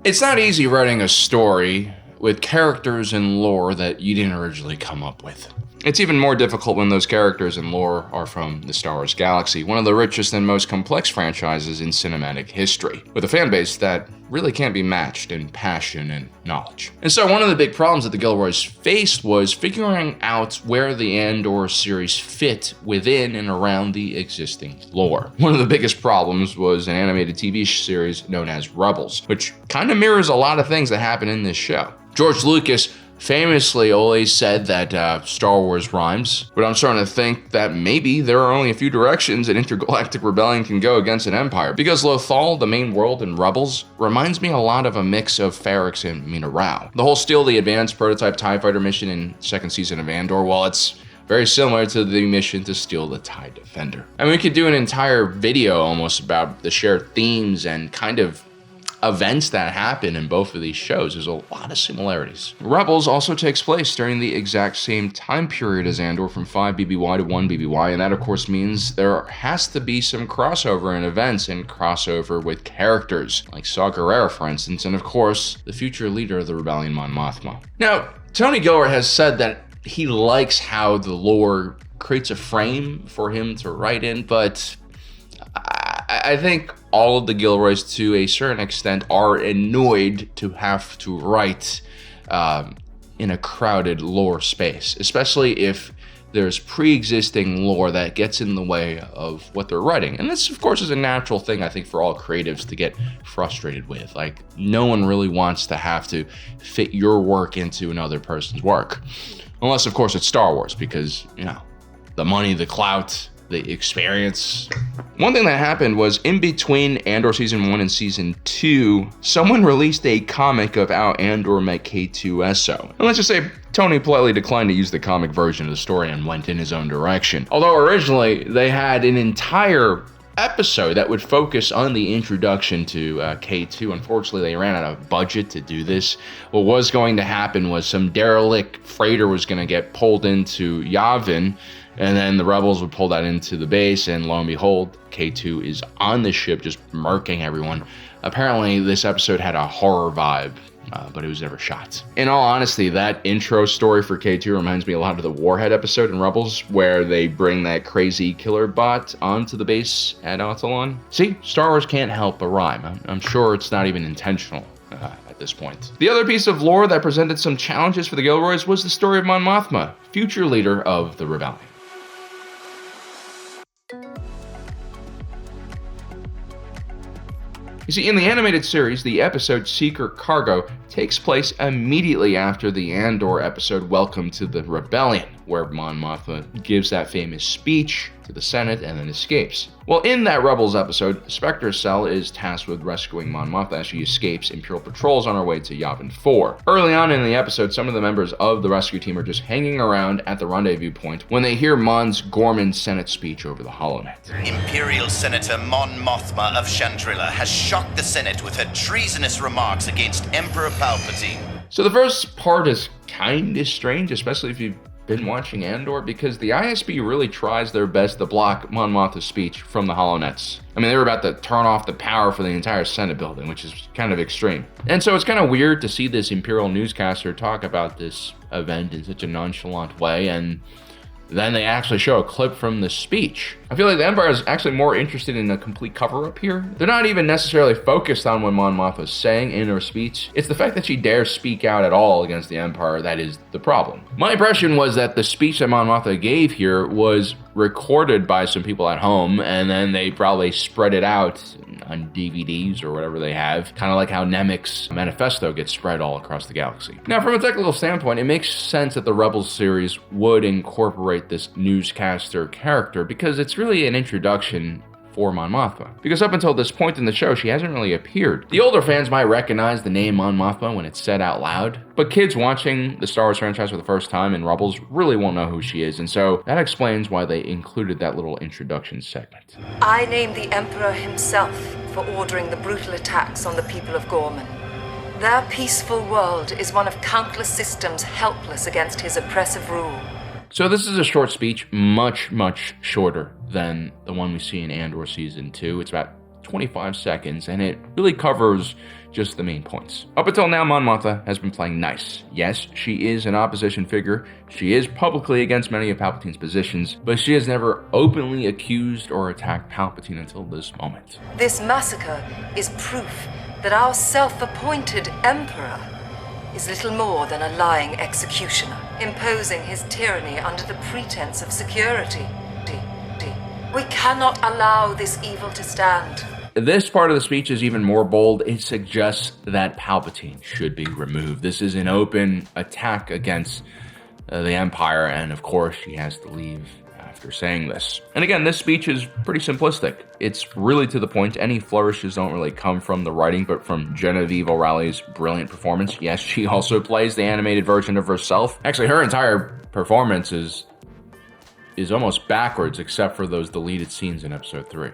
It's not easy writing a story with characters and lore that you didn't originally come up with. It's even more difficult when those characters and lore are from the Star Wars galaxy, one of the richest and most complex franchises in cinematic history, with a fan base that really can't be matched in passion and knowledge. And so one of the big problems that the Gilroys faced was figuring out where the Andor series fit within and around the existing lore. One of the biggest problems was an animated TV series known as Rebels, which kind of mirrors a lot of things that happen in this show. George Lucas famously always said that Star Wars rhymes, but I'm starting to think that maybe there are only a few directions an intergalactic rebellion can go against an empire, because Lothal, the main world in Rebels, reminds me a lot of a mix of Ferrix and Mina Rao. The whole Steal the Advanced prototype TIE Fighter mission in second season of Andor, well, it's very similar to the mission to steal the TIE Defender. And we could do an entire video almost about the shared themes and kind of events that happen in both of these shows. There's a lot of similarities. Rebels also takes place during the exact same time period as Andor, from 5 BBY to 1 BBY, and that of course means there has to be some crossover in events and crossover with characters, like Saw Gerrera for instance, and of course, the future leader of the rebellion, Mon Mothma. Now, Tony Gilroy has said that he likes how the lore creates a frame for him to write in, but I think all of the Gilroys, to a certain extent, are annoyed to have to write in a crowded lore space, especially if there's pre-existing lore that gets in the way of what they're writing. And this, of course, is a natural thing, I think, for all creatives to get frustrated with. Like, no one really wants to have to fit your work into another person's work. Unless, of course, it's Star Wars, because, you know, the money, the clout, the experience. One thing that happened was, in between Andor Season 1 and Season 2, someone released a comic of how Andor met K2SO. And let's just say Tony politely declined to use the comic version of the story and went in his own direction. Although originally they had an entire episode that would focus on the introduction to K2. Unfortunately, they ran out of budget to do this. What was going to happen was some derelict freighter was going to get pulled into Yavin, and then the rebels would pull that into the base, and lo and behold, K2 is on the ship just murking everyone. Apparently, this episode had a horror vibe, but it was never shot. In all honesty, that intro story for K2 reminds me a lot of the Warhead episode in Rebels, where they bring that crazy killer bot onto the base at Autolon. See, Star Wars can't help but rhyme. I'm sure it's not even intentional at this point. The other piece of lore that presented some challenges for the Gilroys was the story of Mon Mothma, future leader of the rebellion. You see, in the animated series, the episode Seeker Cargo takes place immediately after the Andor episode Welcome to the Rebellion, where Mon Mothma gives that famous speech to the Senate and then escapes. Well, in that Rebels episode, Spectre Cell is tasked with rescuing Mon Mothma as she escapes Imperial patrols on her way to Yavin 4. Early on in the episode, some of the members of the rescue team are just hanging around at the rendezvous point when they hear Mon's Ghorman Senate speech over the holonet. Imperial Senator Mon Mothma of Chandrila has shocked the Senate with her treasonous remarks against Emperor Palpatine. So the first part is kind of strange, especially if you've been watching Andor, because the ISB really tries their best to block Mon Mothma's speech from the holonets. I mean, they were about to turn off the power for the entire Senate building, which is kind of extreme. And so it's kind of weird to see this Imperial newscaster talk about this event in such a nonchalant way, and then they actually show a clip from the speech. I feel like the Empire is actually more interested in a complete cover-up here. They're not even necessarily focused on what Mon Mothma is saying in her speech. It's the fact that she dares speak out at all against the Empire that is the problem. My impression was that the speech that Mon Mothma gave here was recorded by some people at home, and then they probably spread it out on DVDs or whatever they have, kind of like how Nemec's manifesto gets spread all across the galaxy. Now, from a technical standpoint, it makes sense that the Rebels series would incorporate this newscaster character, because it's really an introduction for Mon Mothma. Because up until this point in the show, she hasn't really appeared. The older fans might recognize the name Mon Mothma when it's said out loud, but kids watching the Star Wars franchise for the first time in Rebels really won't know who she is, and so that explains why they included that little introduction segment. I name the Emperor himself for ordering the brutal attacks on the people of Ghorman. Their peaceful world is one of countless systems helpless against his oppressive rule. So this is a short speech, much, much shorter than the one we see in Andor Season 2. It's about 25 seconds, and it really covers just the main points. Up until now, Mon Mothma has been playing nice. Yes, she is an opposition figure. She is publicly against many of Palpatine's positions, but she has never openly accused or attacked Palpatine until this moment. This massacre is proof that our self-appointed Emperor is little more than a lying executioner, imposing his tyranny under the pretense of security. We cannot allow this evil to stand. This part of the speech is even more bold. It suggests that Palpatine should be removed. This is an open attack against the Empire, and of course she has to leave after saying this. And again, this speech is pretty simplistic. It's really to the point. Any flourishes don't really come from the writing, but from Genevieve O'Reilly's brilliant performance. Yes, she also plays the animated version of herself. Actually, her entire performance is almost backwards, except for those deleted scenes in episode 3.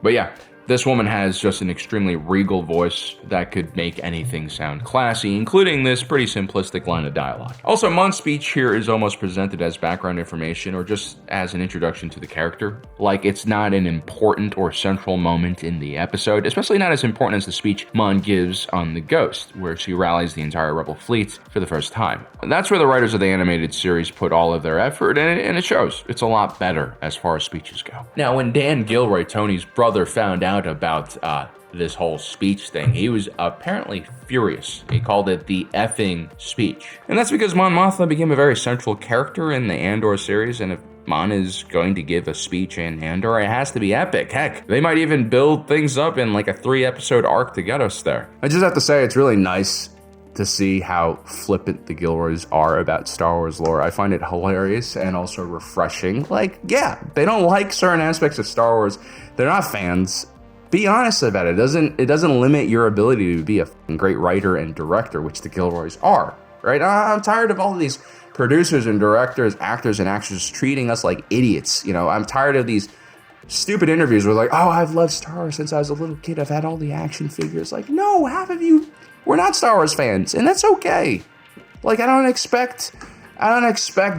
But yeah, this woman has just an extremely regal voice that could make anything sound classy, including this pretty simplistic line of dialogue. Also, Mon's speech here is almost presented as background information or just as an introduction to the character. Like, it's not an important or central moment in the episode, especially not as important as the speech Mon gives on the Ghost, where she rallies the entire Rebel fleet for the first time. That's where the writers of the animated series put all of their effort, and it shows. It's a lot better as far as speeches go. Now, when Dan Gilroy, Tony's brother, found out about this whole speech thing, he was apparently furious. He called it the effing speech. And that's because Mon Mothma became a very central character in the Andor series, and if Mon is going to give a speech in Andor, it has to be epic. Heck, they might even build things up in like a 3-episode arc to get us there. I just have to say, it's really nice to see how flippant the Gilroys are about Star Wars lore. I find it hilarious and also refreshing. Like, yeah, they don't like certain aspects of Star Wars. They're not fans. Be honest about it. It doesn't limit your ability to be a great writer and director, which the Gilroys are, right? I'm tired of all of these producers and directors, actors and actresses treating us like idiots. You know, I'm tired of these stupid interviews where like, oh, I've loved Star Wars since I was a little kid. I've had all the action figures. Like, no, half of you were not Star Wars fans, and that's okay. Like, I don't expect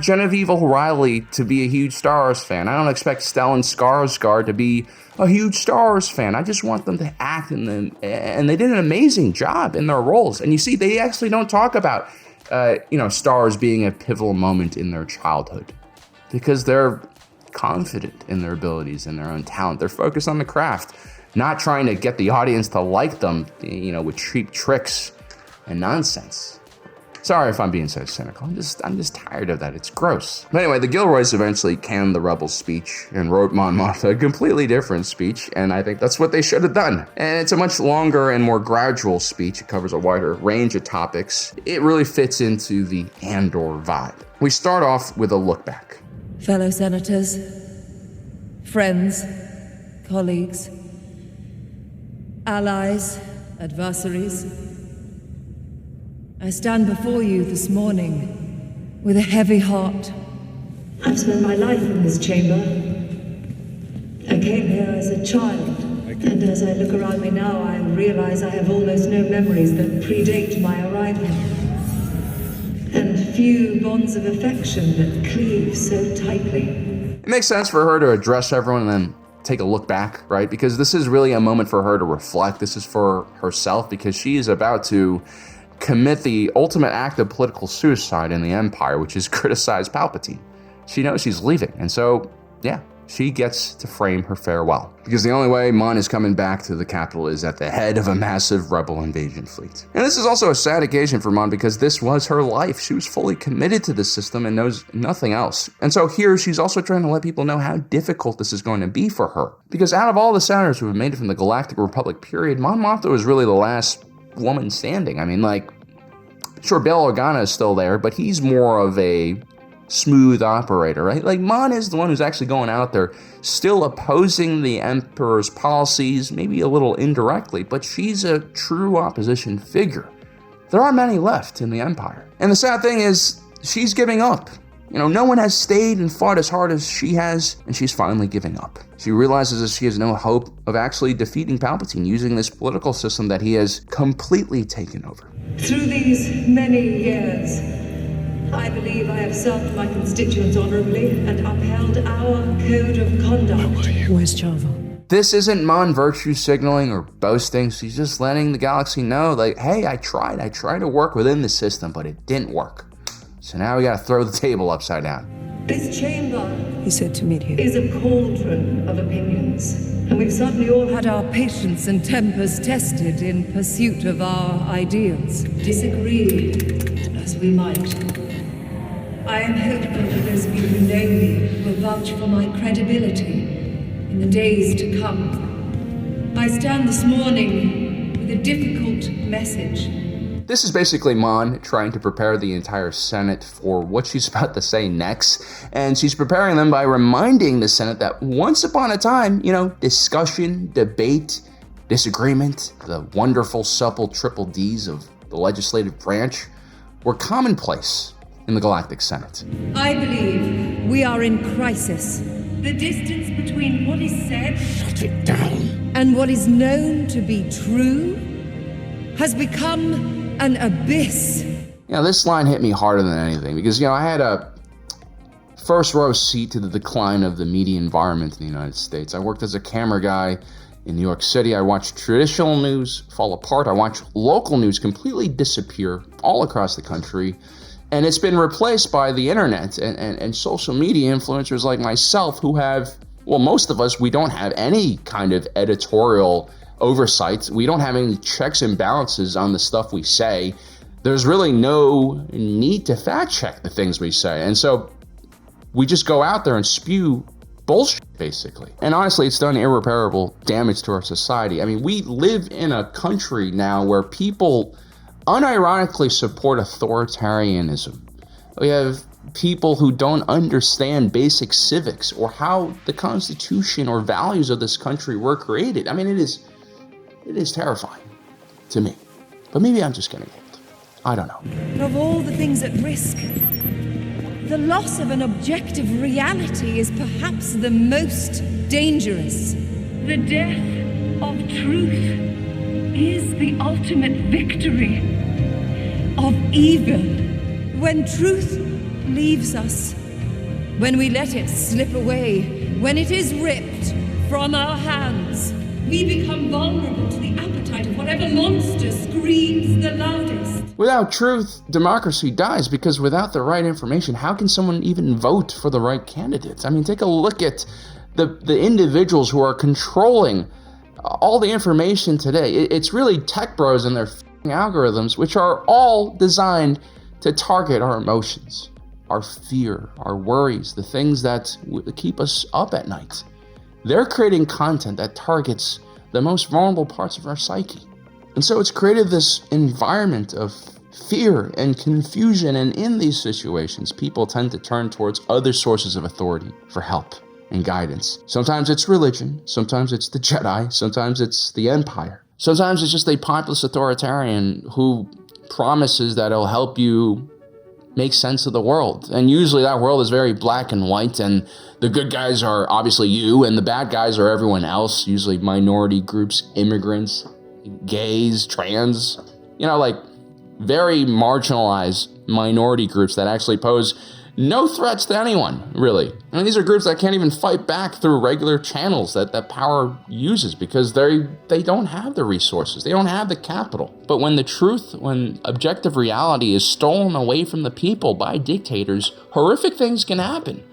Genevieve O'Reilly to be a huge Star Wars fan. I don't expect Stellan Skarsgård to be a huge Star Wars fan. I just want them to act in them, and they did an amazing job in their roles. And you see, they actually don't talk about, Star Wars being a pivotal moment in their childhood, because they're confident in their abilities and their own talent. They're focused on the craft, not trying to get the audience to like them, with cheap tricks and nonsense. Sorry if I'm being so cynical. I'm just tired of that. It's gross. But anyway, the Gilroys eventually canned the Rebels speech and wrote Mon Mothma a completely different speech, and I think that's what they should have done. And it's a much longer and more gradual speech. It covers a wider range of topics. It really fits into the Andor vibe. We start off with a look back. Fellow senators, friends, colleagues, allies, adversaries, I stand before you this morning with a heavy heart. I've spent my life in this chamber. I came here as a child, and as I look around me now, I realize I have almost no memories that predate my arrival, and few bonds of affection that cleave so tightly. It makes sense for her to address everyone and then take a look back, right? Because this is really a moment for her to reflect. This is for herself, because she is about to commit the ultimate act of political suicide in the Empire, which is criticize Palpatine. She knows she's leaving, and so, yeah, she gets to frame her farewell. Because the only way Mon is coming back to the capital is at the head of a massive rebel invasion fleet. And this is also a sad occasion for Mon, because this was her life. She was fully committed to the system and knows nothing else. And so here, she's also trying to let people know how difficult this is going to be for her. Because out of all the senators who have made it from the Galactic Republic period, Mon Mothma was really the last woman standing. I mean, sure, Bail Organa is still there, but he's more of a smooth operator, right? Like, Mon is the one who's actually going out there, still opposing the Emperor's policies, maybe a little indirectly, but she's a true opposition figure. There aren't many left in the Empire. And the sad thing is, she's giving up. No one has stayed and fought as hard as she has, and she's finally giving up. She realizes that she has no hope of actually defeating Palpatine using this political system that he has completely taken over. Through these many years, I believe I have served my constituents honorably and upheld our code of conduct. Where's Chavo? this isn't Mon virtue signaling or boasting. She's just letting the galaxy know, like, hey, I tried to work within the system, but it didn't work. So now we gotta throw the table upside down. This chamber, He said to meet here. is a cauldron of opinions. And we've certainly all Had our patience and tempers tested in pursuit of our ideals. disagreed as we might. I am hopeful that those of you who know me will vouch for my credibility in the days to come. I stand this morning with a difficult message. This is basically Mon trying to prepare the entire Senate for what she's about to say next. And she's preparing them by reminding the Senate that once upon a time, discussion, debate, disagreement, the wonderful supple triple Ds of the legislative branch were commonplace in the Galactic Senate. I believe We are in crisis, the distance between what is said and what is known to be true has become an abyss. This line hit me harder than anything because, I had a first row seat to the decline of the media environment in the United States. I worked as a camera guy in New York City. I watched traditional news fall apart. I watched local news completely disappear all across the country. And it's been replaced by the internet and social media influencers like myself who have, most of us, we don't have any kind of editorial oversight. We don't have any checks and balances on the stuff we say. There's really no need to fact check the things we say. And so we just go out there and spew bullshit, basically. And honestly, it's done irreparable damage to our society. I mean, we live in a country now where people unironically support authoritarianism. We have people who don't understand basic civics or how the Constitution or values of this country were created. I mean, it is terrifying to me. But maybe I'm just getting old. I don't know. Of all the things at risk, the loss of an objective reality is perhaps the most dangerous. the death of truth is the ultimate victory Of evil. When truth leaves us, when we let it slip away, when it is ripped from our hands, we become vulnerable to the appetite of whatever monster screams the loudest. Without truth, democracy dies, because without the right information, how can someone even vote for the right candidates? I mean, take a look at the individuals who are controlling all the information today. It's really tech bros and their algorithms, which are all designed to target our emotions, our fear, our worries, the things that keep us up at night. They're creating content that targets the most vulnerable parts of our psyche. And so it's created this environment of fear and confusion, and in these situations, people tend to turn towards other sources of authority for help and guidance. Sometimes it's religion, sometimes it's the Jedi, sometimes it's the Empire. Sometimes it's just a populist authoritarian who promises that it'll help you make sense of the world. And usually that world is very black and white, and the good guys are obviously you, and the bad guys are everyone else, usually minority groups, immigrants, gays, trans, like very marginalized minority groups that actually pose no threats to anyone, really. I mean, these are groups that can't even fight back through regular channels that power uses, because they don't have the resources. They don't have the capital. But when the truth, when objective reality is stolen away from the people by dictators, horrific things can happen.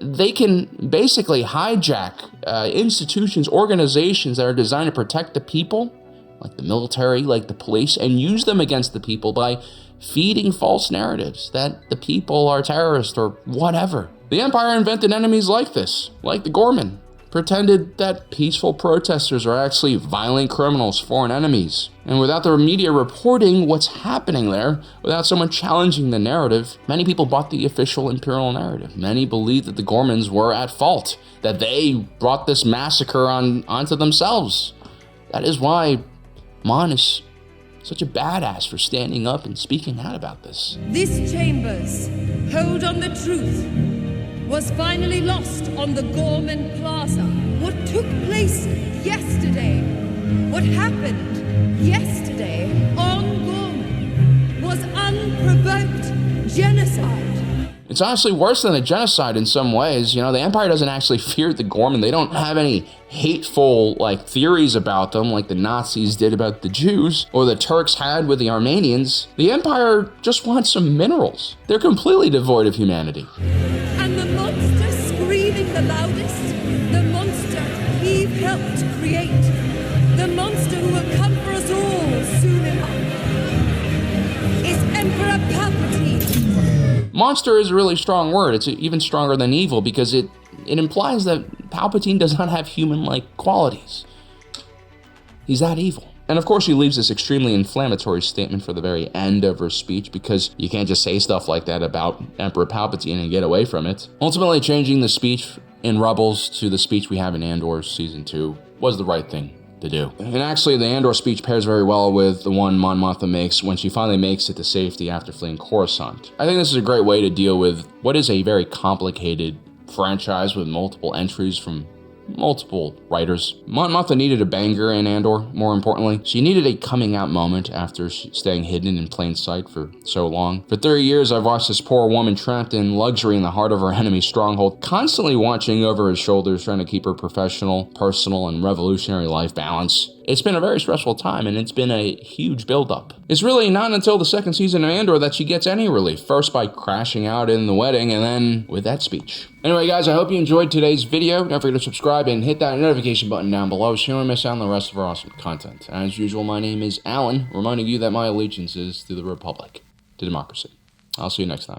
They can basically hijack institutions, organizations that are designed to protect the people, like the military, like the police, and use them against the people by feeding false narratives that the people are terrorists or whatever. The Empire invented enemies like this, like the Ghorman, pretended that peaceful protesters are actually violent criminals, foreign enemies. And without the media reporting what's happening there, without someone challenging the narrative, many people bought the official imperial narrative. Many believed that the Ghormans were at fault, that they brought this massacre onto themselves. That is why Mon is such a badass for standing up and speaking out about this. this chamber's hold on the truth was finally lost on the Ghorman Plaza. What took place yesterday, what happened yesterday on Ghorman, was unprovoked genocide. It's honestly worse than a genocide in some ways. The Empire doesn't actually fear the Ghorman. They don't have any hateful, like, theories about them, like the Nazis did about the Jews, or the Turks had with the Armenians, the Empire just wants some minerals. They're completely devoid of humanity. And the monster screaming the loudest, the monster Eve helped create, the monster who will come for us all soon enough, is Emperor Palpatine. Monster is a really strong word. It's even stronger than evil because it implies that Palpatine does not have human-like qualities. He's that evil. And of course, she leaves this extremely inflammatory statement for the very end of her speech, because you can't just say stuff like that about Emperor Palpatine and get away from it. Ultimately, changing the speech in Rebels to the speech we have in Andor Season 2 was the right thing to do. And actually, the Andor speech pairs very well with the one Mon Mothma makes when she finally makes it to safety after fleeing Coruscant. I think this is a great way to deal with what is a very complicated franchise with multiple entries from multiple writers. Mon Mothma needed a banger in Andor, more importantly. She needed a coming out moment after staying hidden in plain sight for so long. For 30 years, I've watched this poor woman trapped in luxury in the heart of her enemy's stronghold, constantly watching over her shoulders, trying to keep her professional, personal, and revolutionary life balance. It's been a very stressful time, and it's been a huge buildup. It's really not until the second season of Andor that she gets any relief, first by crashing out in the wedding, and then with that speech. Anyway, guys, I hope you enjoyed today's video. Don't forget to subscribe and hit that notification button down below so you don't miss out on the rest of our awesome content. As usual, my name is Alan, reminding you that my allegiance is to the Republic, to democracy. I'll see you next time.